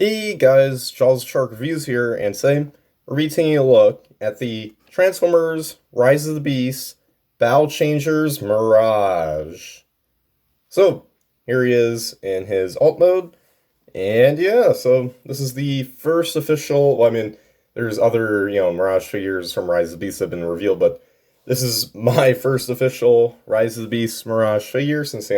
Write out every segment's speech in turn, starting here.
Hey guys, Charles Shark Reviews here, and today we're be taking a look at the Transformers Rise of the Beast Battle Changers Mirage. So, here he is in his alt mode, and yeah, so this is the first official, well, I mean, there's other, Mirage figures from Rise of the Beast that have been revealed, but this is my first official Rise of the Beast Mirage figure since,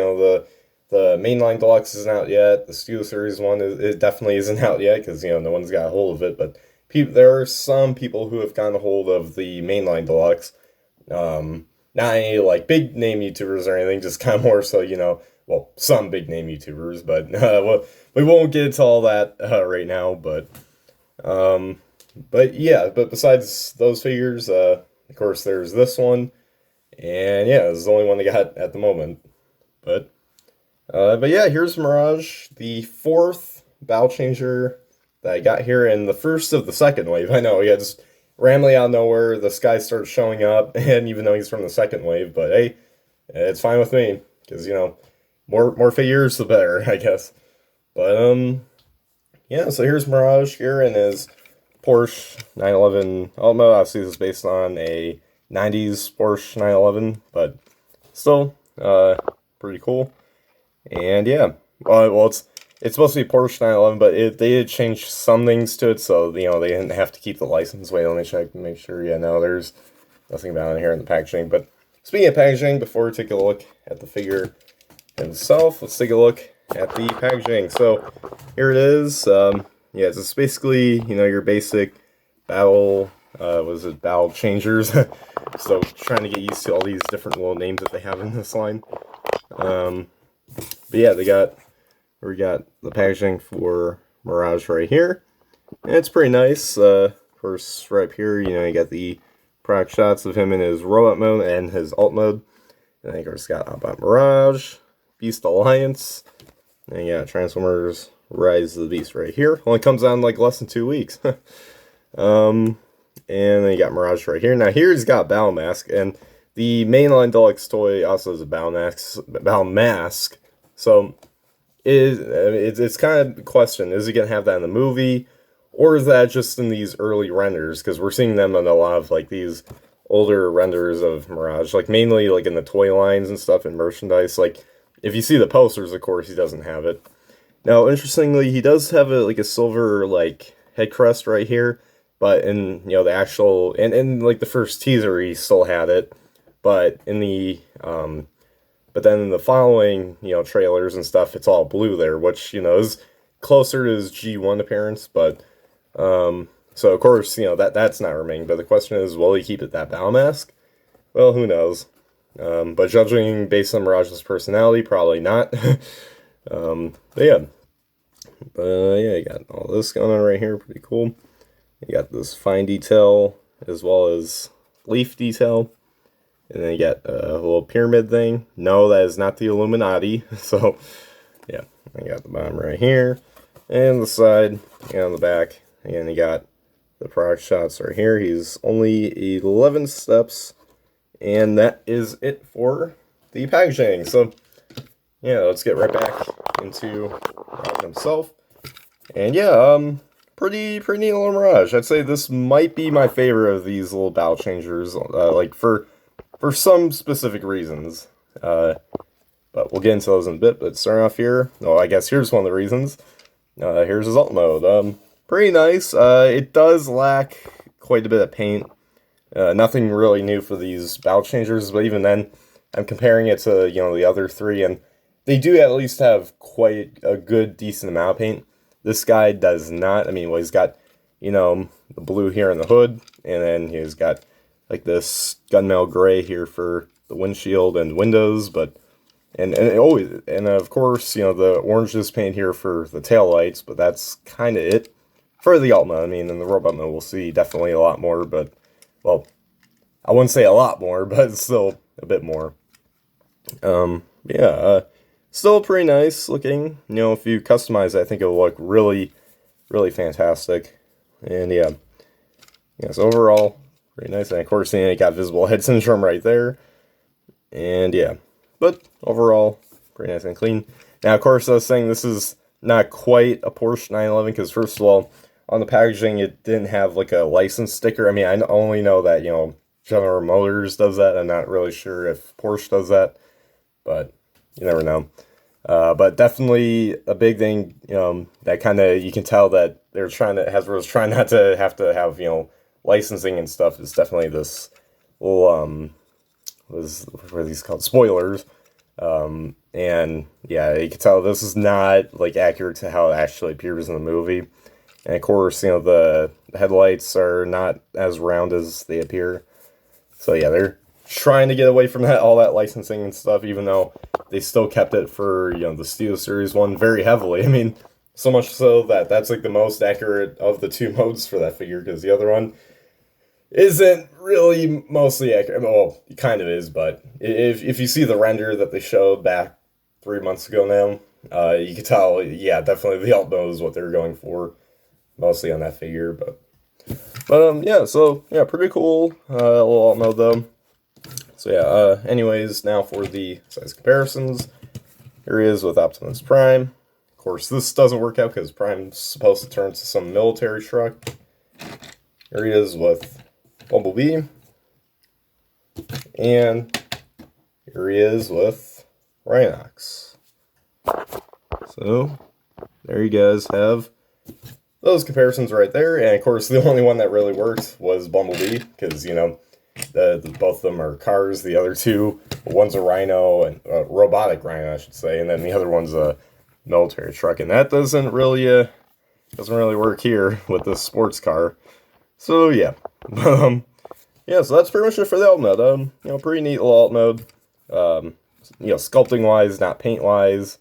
the mainline deluxe isn't out yet. The Studio Series one it definitely isn't out yet because no one's got a hold of it. But there are some people who have gotten a hold of the mainline deluxe. Not any like big name YouTubers or anything, just kind of more so well, some big name YouTubers. But well, we won't get into all that right now. But yeah, but besides those figures, of course, there's this one, and yeah, this is the only one they got at the moment. But yeah, here's Mirage, the fourth Battle Changer that I got here, and the first of the second wave. I know, yeah, just randomly out of nowhere, this guy starts showing up, and even though he's from the second wave, but hey, it's fine with me, because, more figures, the better, I guess. But, yeah, so here's Mirage here in his Porsche 911 alt mode. Obviously, this is based on a 90s Porsche 911, but still, pretty cool. And yeah, well, it's supposed to be Porsche 911, but they did change some things to it, so they didn't have to keep the license. Wait, let me check to make sure. Yeah, no, there's nothing about it here in the packaging. But speaking of packaging, before we take a look at the figure himself, let's take a look at the packaging. So here it is. Yeah, it's just basically your basic battle. Battle changers? So trying to get used to all these different little names that they have in this line. But yeah, we got the packaging for Mirage right here, and it's pretty nice. Of course, right up here, you got the product shots of him in his robot mode and his alt mode. And then, of course, got about Mirage, Beast Alliance, and yeah, Transformers Rise of the Beast right here. Only comes out in like less than 2 weeks. And then you got Mirage right here. Now here he's got Battle Mask, and the mainline deluxe toy also has a Battle Mask. So it's kind of a question: is he gonna have that in the movie, or is that just in these early renders? Because we're seeing them in a lot of like these older renders of Mirage, like mainly like in the toy lines and stuff and merchandise. Like if you see the posters, of course he doesn't have it. Now, interestingly, he does have a silver like head crest right here, but in the actual and like the first teaser, he still had it. But in the but then in the following trailers and stuff, it's all blue there, which is closer to his G1 appearance. But so of course that's not remaining. But the question is, will he keep it that Battle Mask? Well, who knows? But judging based on Mirage's personality, probably not. But yeah, you got all this going on right here, pretty cool. You got this fine detail as well as leaf detail. And then you got a little pyramid thing. No, that is not the Illuminati. So, yeah, I got the bottom right here. And the side, and on the back. And you got the product shots right here. He's only 11 steps. And that is it for the packaging. So, yeah, let's get right back into Mirage himself. And yeah, pretty neat little Mirage. I'd say this might be my favorite of these little battle changers. Like for some specific reasons, but we'll get into those in a bit. But starting off here, I guess here's one of the reasons. Here's his alt mode. Pretty nice. It does lack quite a bit of paint. Nothing really new for these battle changers, but even then, I'm comparing it to the other three, and they do at least have quite a good, decent amount of paint. This guy does not. I mean, well, he's got the blue here in the hood, and then he's got like this gunmetal gray here for the windshield and windows, but and of course the oranges paint here for the tail lights, but that's kind of it for the alt mode. I mean, in the robot mode we'll see definitely a lot more, but well, I wouldn't say a lot more, but still a bit more. Yeah, still pretty nice looking. If you customize it, I think it'll look really fantastic. And yeah, so overall pretty nice. And of course, you got visible head syndrome right there. And yeah, but overall, pretty nice and clean. Now, of course, I was saying this is not quite a Porsche 911, because first of all, on the packaging, it didn't have like a license sticker. I mean, I only know that, General Motors does that. I'm not really sure if Porsche does that, but you never know. But definitely a big thing, that kind of, you can tell that they're trying to, Hasbro's trying not to have, licensing and stuff, is definitely this little, what are these called? Spoilers. And yeah, you can tell this is not like accurate to how it actually appears in the movie. And of course, the headlights are not as round as they appear. So yeah, they're trying to get away from all that licensing and stuff, even though they still kept it for, the Steel Series one very heavily. I mean, so much so that that's like the most accurate of the two modes for that figure, because the other one isn't really mostly accurate. Well, it kind of is, but if you see the render that they showed back 3 months ago now, you can tell, yeah, definitely the alt mode is what they were going for, mostly on that figure. But yeah, so yeah, pretty cool little alt mode though. So yeah, anyways, now for the size comparisons. Here he is with Optimus Prime. Of course, this doesn't work out because Prime's supposed to turn to some military truck. Here he is with Bumblebee. And here he is with Rhinox. So, there you guys have those comparisons right there. And of course, the only one that really worked was Bumblebee, because, both of them are cars. The other two, one's a Rhino, and a robotic Rhino, I should say, and then the other one's a military truck. And that doesn't really work here with this sports car. So yeah, yeah. So that's pretty much it for the alt mode. Pretty neat little alt mode. Sculpting wise, not paint wise.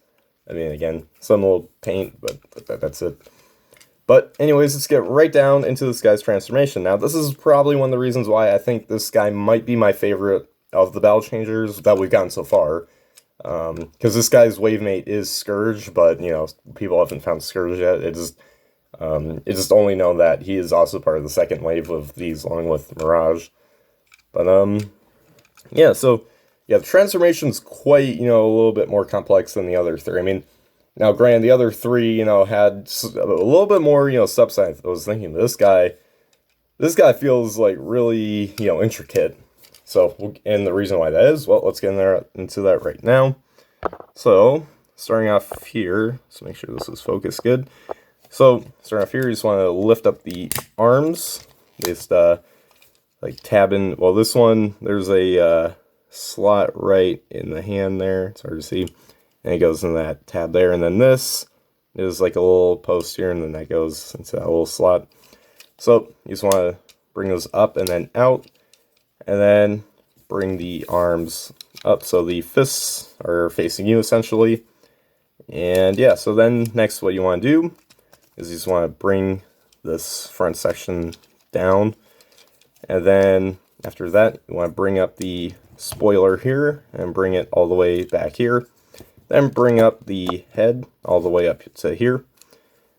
I mean, again, some little paint, but that's it. But anyways, let's get right down into this guy's transformation. Now, this is probably one of the reasons why I think this guy might be my favorite of the battle changers that we've gotten so far. Because this guy's wave mate is Scourge, but people haven't found Scourge yet. It's just only known that he is also part of the second wave of these, along with Mirage. But yeah, so yeah, the transformation's quite, a little bit more complex than the other three. I mean, now granted, the other three, had a little bit more, substance. I was thinking this guy feels like really, intricate. So, and the reason why that is, well, let's get into that right now. So, starting off here, so make sure this is focused good. So, starting off here, you just want to lift up the arms. Just, like, tab in. Well, this one, there's a slot right in the hand there. It's hard to see. And it goes in that tab there. And then this is like a little post here, and then that goes into that little slot. So, you just want to bring those up and then out. And then bring the arms up so the fists are facing you, essentially. And yeah, so then next what you want to do is you just want to bring this front section down. And then after that, you want to bring up the spoiler here and bring it all the way back here. Then bring up the head all the way up to here.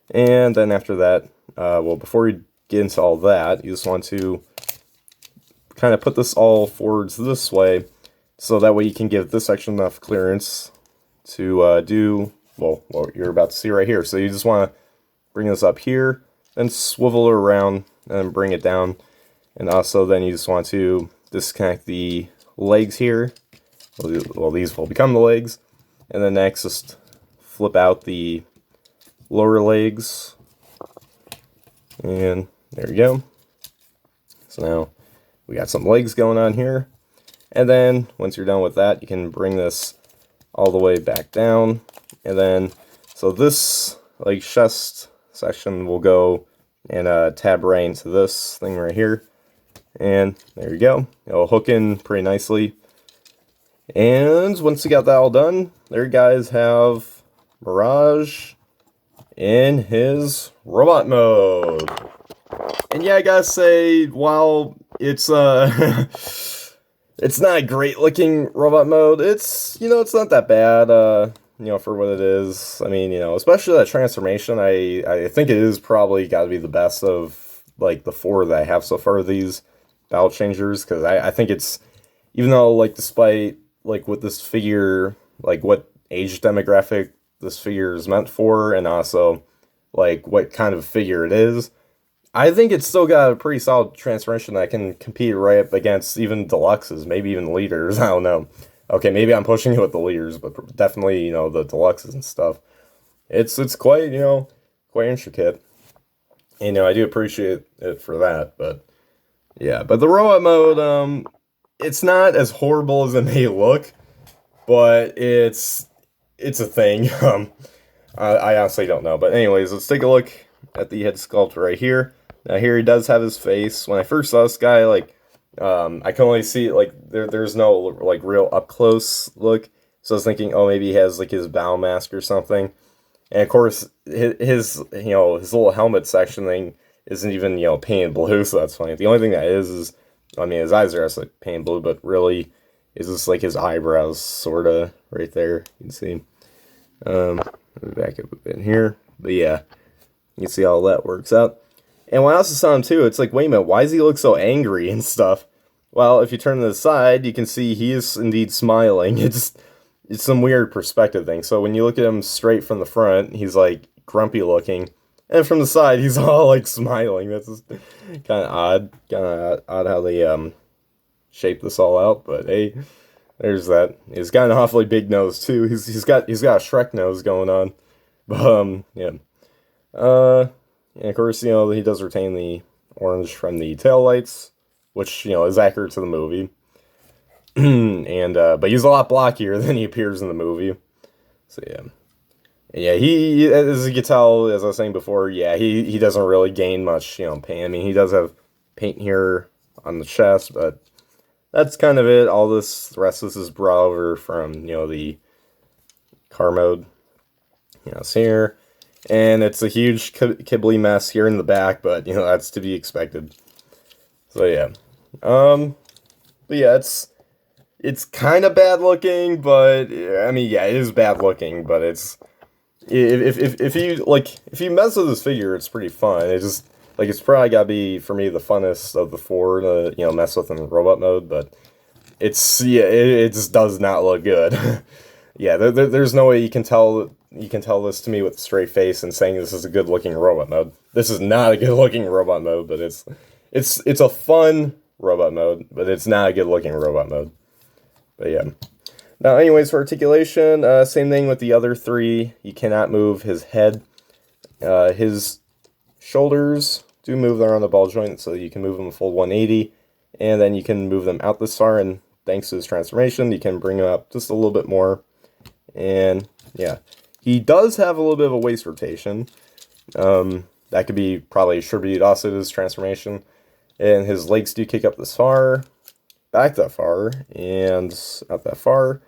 And then after that, well, before you get into all that, you just want to kind of put this all forwards this way, so that way you can give this section enough clearance to do, well, what you're about to see right here. So you just want to bring this up here, then swivel it around, and bring it down. And also then you just want to disconnect the legs here. Well, these will become the legs. And then next, just flip out the lower legs. And there you go. So now we got some legs going on here. And then once you're done with that, you can bring this all the way back down. And then, so this like chest section will go and tab right into this thing right here. And there you go. It'll hook in pretty nicely. And once you got that all done, there you guys have Mirage in his robot mode. And yeah, I gotta say, while it's it's not a great looking robot mode, it's it's not that bad, for what it is. I mean, especially that transformation, I think it is probably gotta be the best of like the four that I have so far of these battle changers, because I think it's, even though like despite like with this figure, like what age demographic this figure is meant for, and also like what kind of figure it is. I think it's still got a pretty solid transformation that can compete right up against even deluxes, maybe even leaders. I don't know. Okay, maybe I'm pushing it with the leaders, but definitely, the deluxes and stuff. It's quite, quite intricate. I do appreciate it for that, but yeah. But the robot mode, it's not as horrible as it may look, but it's a thing. I honestly don't know. But anyways, let's take a look at the head sculpt right here. Now here he does have his face. When I first saw this guy, like, I can only see, like, there's no, like, real up-close look. So I was thinking, oh, maybe he has, like, his bow mask or something. And, of course, his little helmet section thing isn't even, painted blue, so that's funny. The only thing that is, I mean, his eyes are also like, painted blue, but really, is just, like, his eyebrows, sort of, right there. You can see. Back up a bit here. But, yeah, you can see how that works out. And when I also saw him too, it's like, wait a minute, why does he look so angry and stuff? Well, if you turn to the side, you can see he is indeed smiling. It's some weird perspective thing. So when you look at him straight from the front, he's like grumpy looking. And from the side, he's all like smiling. That's just kind of odd. Kind of odd how they shape this all out. But hey, there's that. He's got an awfully big nose too. He's got a Shrek nose going on. But yeah. And of course, he does retain the orange from the taillights, which, is accurate to the movie. And, but he's a lot blockier than he appears in the movie. So, yeah. And yeah, he, as you can tell, as I was saying before, yeah, he doesn't really gain much, paint. I mean, he does have paint here on the chest, but that's kind of it. The rest of this is brought over from, the car mode. It's here. And it's a huge kibbly mess here in the back, but, that's to be expected. So, yeah. But, yeah, it's kind of bad looking, but, I mean, yeah, it is bad looking, but it's, if you mess with this figure, it's pretty fun. It's probably gotta be, for me, the funnest of the four to, mess with in robot mode, but it just does not look good. Yeah, there's no way you can tell this to me with a straight face and saying this is a good looking robot mode. This is not a good looking robot mode, but it's a fun robot mode, but it's not a good looking robot mode. But yeah. Now anyways, for articulation, same thing with the other three. You cannot move his head. His shoulders do move around the ball joint, so you can move them a full 180, and then you can move them out this far, and thanks to his transformation, you can bring them up just a little bit more. And yeah. He does have a little bit of a waist rotation. That could be probably attributed also to his transformation. And his legs do kick up this far, back that far, and out that far.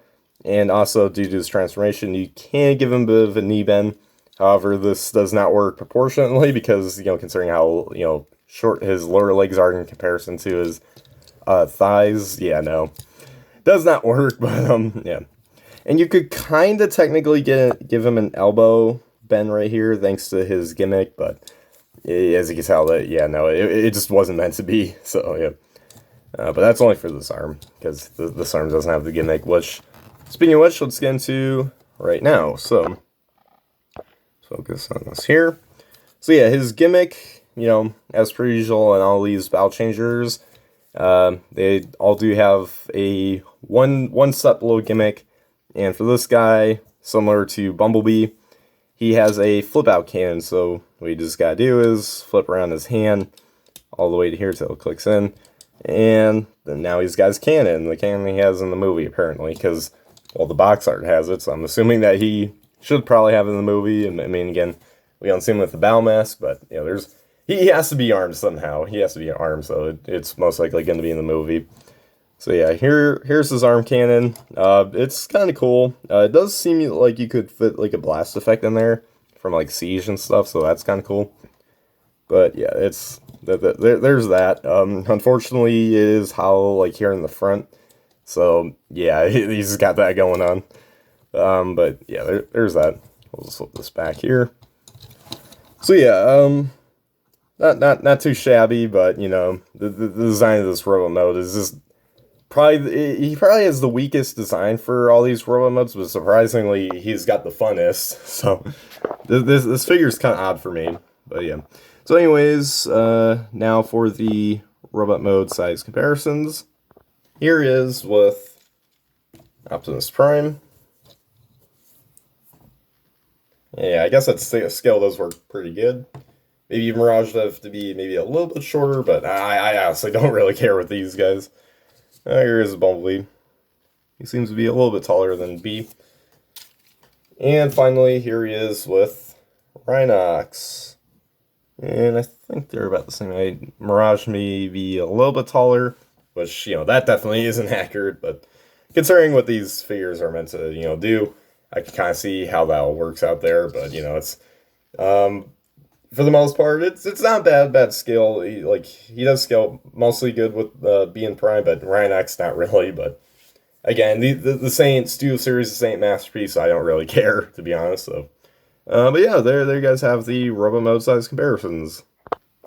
And also, due to his transformation, you can give him a bit of a knee bend. However, this does not work proportionately because, considering how, short his lower legs are in comparison to his thighs. Yeah, no. Does not work, but, yeah. And you could kind of technically give him an elbow bend right here, thanks to his gimmick, but as you can tell, it just wasn't meant to be. So yeah, but that's only for this arm because this arm doesn't have the gimmick. Which, speaking of which, let's get into right now. So focus on this here. So yeah, his gimmick, as per usual, in all these bow changers, they all do have a one step below gimmick. And for this guy, similar to Bumblebee, he has a flip-out cannon. So what you just gotta do is flip around his hand all the way to here till it clicks in. And then now he's got his cannon, the cannon he has in the movie, apparently. Because, well, the box art has it, so I'm assuming that he should probably have it in the movie. And I mean, again, we don't see him with the bow mask, but, he has to be armed somehow. He has to be armed, so it's most likely going to be in the movie. So yeah, here's his arm cannon. It's kind of cool. It does seem like you could fit like a blast effect in there from like Siege and stuff, so that's kind of cool. But yeah, there's that. Unfortunately, it is hollow like here in the front. So yeah, he's got that going on. But yeah, there's that. We'll just flip this back here. So yeah, not too shabby, but the design of this robot mode is just he probably has the weakest design for all these robot modes, but surprisingly, he's got the funnest. So this figure is kind of odd for me, but yeah. So anyways, now for the robot mode size comparisons. Here is with Optimus Prime. Yeah, I guess at scale those work pretty good. Maybe Mirage would have to be maybe a little bit shorter, but I honestly don't really care with these guys. Here is Bumblebee. He seems to be a little bit taller than B. And finally, here he is with Rhinox. And I think they're about the same height. Mirage may be a little bit taller, which, that definitely isn't accurate, but considering what these figures are meant to, do, I can kind of see how that all works out there, but, it's, for the most part, it's not bad scale. He does scale mostly good with B and Prime, but Rhinox not really, but again, the Saint Steel series, the Saint Masterpiece, I don't really care, to be honest, so. But yeah, there you guys have the robot mode size comparisons.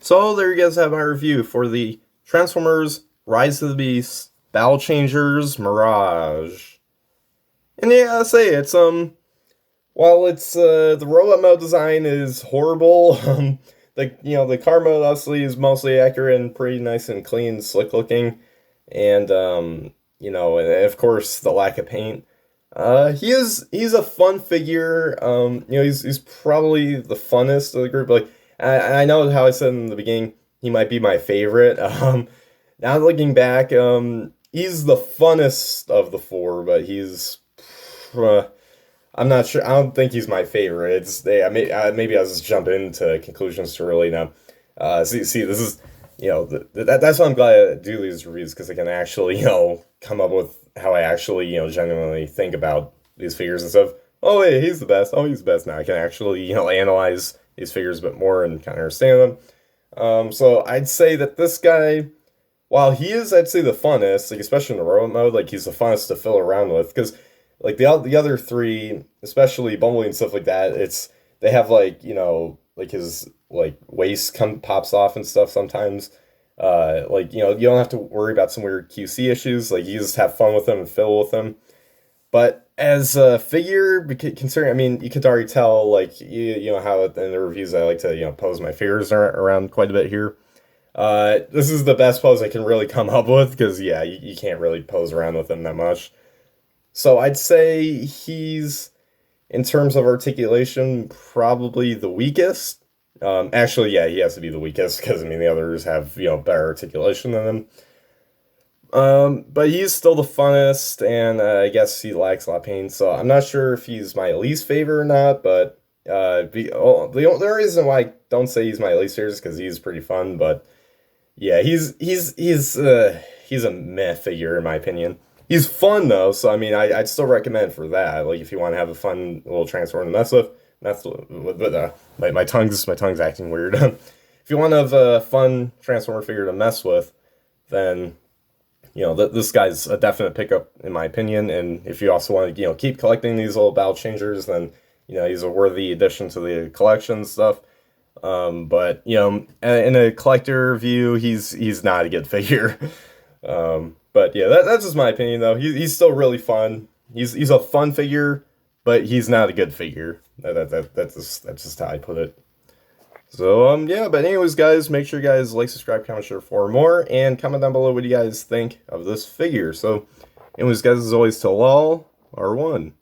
So there you guys have my review for the Transformers Rise of the Beast Battle Changers Mirage. And yeah, I say it's while it's the robot mode design is horrible, the car mode obviously is mostly accurate and pretty nice and clean, slick looking, and and of course the lack of paint. He's a fun figure. He's probably the funnest of the group. Like I know how I said in the beginning, he might be my favorite. Now looking back, he's the funnest of the four, but he's I'm not sure. I don't think he's my favorite. It's maybe I'll just jump into conclusions too early now. See, this is that's why I'm glad I do these reviews, because I can actually come up with how I actually genuinely think about these figures instead of, oh wait, he's the best. Oh, he's the best. Now I can actually analyze these figures a bit more and kind of understand them. So I'd say that this guy, while he is, I'd say the funnest, like especially in the robot mode, like he's the funnest to fill around with, because like the other three, especially Bumblebee and stuff like that, they have like his waist pops off and stuff sometimes. You don't have to worry about some weird QC issues. Like you just have fun with them and fiddle with them. But as a figure, considering, I mean, you could already tell, like you know how in the reviews I like to pose my figures around quite a bit here. This is the best pose I can really come up with, because yeah, you can't really pose around with them that much. So I'd say he's, in terms of articulation, probably the weakest. Actually, yeah, he has to be the weakest, because I mean the others have better articulation than him. But he's still the funnest, and I guess he lacks a lot of pain. So I'm not sure if he's my least favorite or not. But the only reason why I don't say he's my least favorite is because he's pretty fun. But yeah, he's a meh figure in my opinion. He's fun though, so I mean I'd still recommend for that. Like if you want to have a fun little Transformer to mess with. My tongue's acting weird. If you want to have a fun Transformer figure to mess with, then this guy's a definite pickup in my opinion. And if you also want to keep collecting these little battle changers, then he's a worthy addition to the collection stuff. But in a collector view, he's not a good figure. But yeah, that's just my opinion though. He's still really fun. He's a fun figure, but he's not a good figure. That's just how I put it. So, yeah, but anyways, guys, make sure you guys like, subscribe, comment, share for more, and comment down below what you guys think of this figure. So, anyways, guys, as always, till all are one.